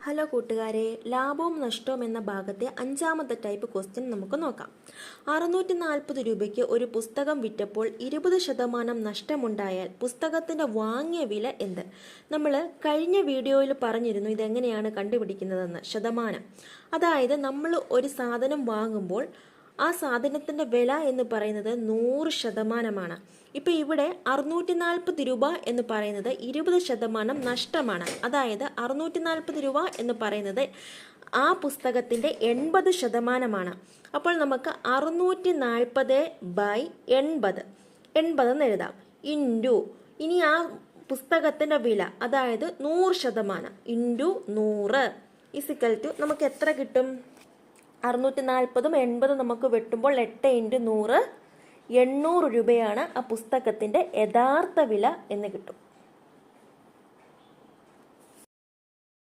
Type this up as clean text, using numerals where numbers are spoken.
Hello കൂട്ടുകാരെ, ലാഭവും നഷ്ടവും എന്ന ഭാഗത്തെ അഞ്ചാമത്തെ ടൈപ്പ് ക്വസ്റ്റ്യൻ നമുക്ക് നോക്കാം. 640 രൂപയ്ക്ക് ഒരു പുസ്തകം വിറ്റപ്പോൾ 20% നഷ്ടമുണ്ടായാൽ പുസ്തകത്തിന്റെ വാങ്ങിയ വില എന്ത്? നമ്മൾ കഴിഞ്ഞ വീഡിയോയിൽ പറഞ്ഞിരുന്നു ഇതെങ്ങനെയാണ് കണ്ടുപിടിക്കുന്നതെന്ന്. ശതമാനം, അതായത് നമ്മൾ ഒരു സാധനം വാങ്ങുമ്പോൾ ആ സാധനത്തിന്റെ വില എന്ന് പറയുന്നത് 100%. ഇപ്പൊ ഇവിടെ 640 രൂപ എന്ന് പറയുന്നത് 20% നഷ്ടമാണ്. അതായത് 640 രൂപ എന്ന് പറയുന്നത് ആ പുസ്തകത്തിന്റെ 80%. അപ്പോൾ നമുക്ക് 640/80 എന്ന് എഴുതാം. ഇൻറ്റു ഇനി ആ പുസ്തകത്തിന്റെ വില, അതായത് 100% ഇൻറ്റു 100 ഇസിക്കൽ ടു നമുക്ക് എത്ര കിട്ടും? 640ഉം 80 നമുക്ക് വെട്ടുമ്പോൾ 8 × 100 800 രൂപയാണ് ആ പുസ്തകത്തിന്റെ യഥാർത്ഥ വില എന്ന് കിട്ടും.